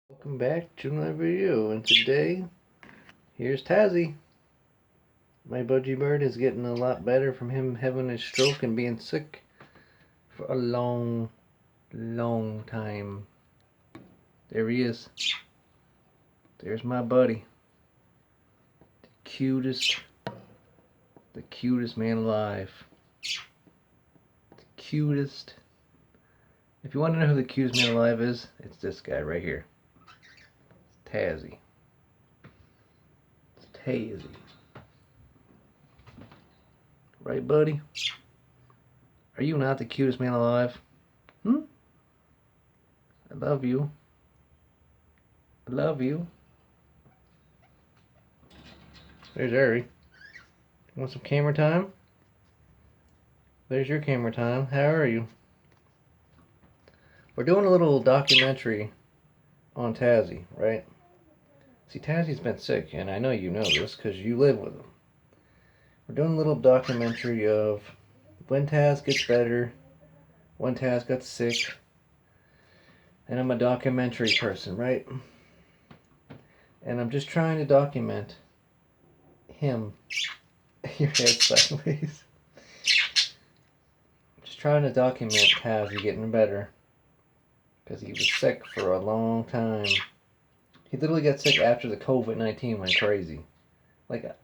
Welcome back to another video, and today, here's Tazzy. My budgie bird is getting a lot better from him having a stroke and being sick for a long time. There he is. There's my buddy. The cutest man alive. The cutest. If you want to know who the cutest man alive is, it's this guy right here. Tazzy. It's Tazzy. Right, buddy? Are you not the cutest man alive? I love you. I love you. There's Ari. Want some camera time? There's your camera time. How are you? We're doing a little documentary on Tazzy, right? See, Tazzy's been sick, and I know you know this because you live with him. We're doing a little documentary of when Taz gets better, when Taz got sick, and I'm a documentary person, right? And I'm just trying to document him. Your head sideways. Just trying to document Tazzy getting better. Because he was sick for a long time. He literally got sick after the COVID-19 went crazy. Like,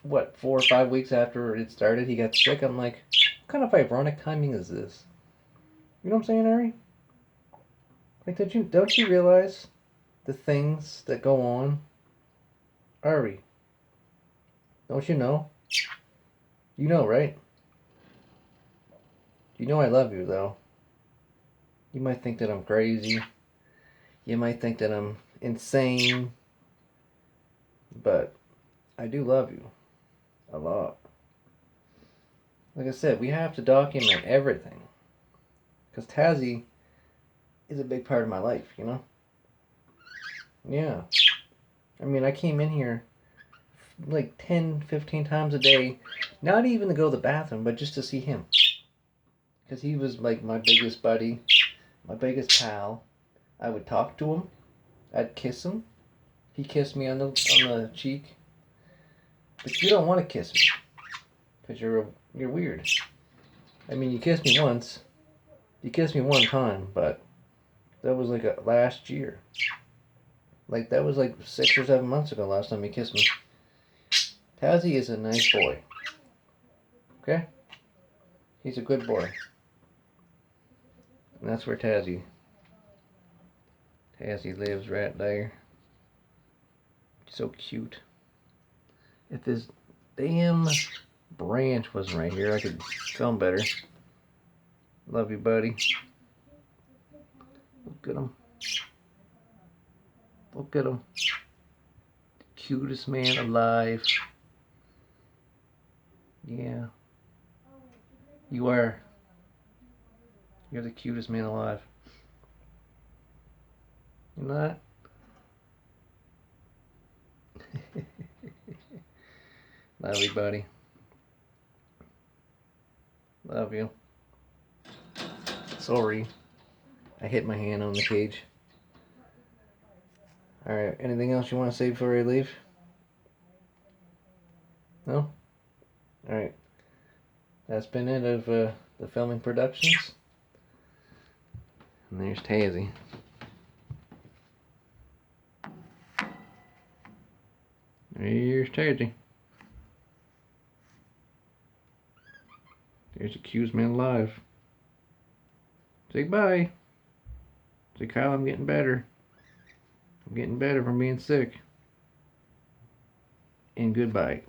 what, 4 or 5 weeks after it started, he got sick? I'm like, what kind of ironic timing is this? You know what I'm saying, Ari? Like, don't you realize the things that go on? Ari, don't you know? You know, right? You know I love you, though. You might think that I'm crazy. You might think that I'm insane. But I do love you. A lot. Like I said, we have to document everything. Because Tazzy is a big part of my life, you know? Yeah. I mean, I came in here like 10, 15 times a day. Not even to go to the bathroom, but just to see him. Because he was like my biggest buddy. My biggest pal. I would talk to him. I'd kiss him. He kissed me on the cheek. But you don't want to kiss me. Because you're weird. I mean, you kissed me once. You kissed me one time, but that was like last year. Like, that was like 6 or 7 months ago last time you kissed me. Tazzy is a nice boy. Okay? He's a good boy. And that's where Tazzy lives right there. So cute. If this damn branch wasn't right here, I could film better. Love you, buddy. Look at him. Look at him. The cutest man alive. Yeah. You are. You're the cutest man alive. You know that? Love you, buddy. Love you. Sorry. I hit my hand on the cage. Alright, anything else you want to say before I leave? No? Alright. That's been it of the filming productions. And there's Tazzy. There's Tazzy. There's the cutest man alive. Say bye. Say, Kyle, I'm getting better. I'm getting better from being sick. And goodbye.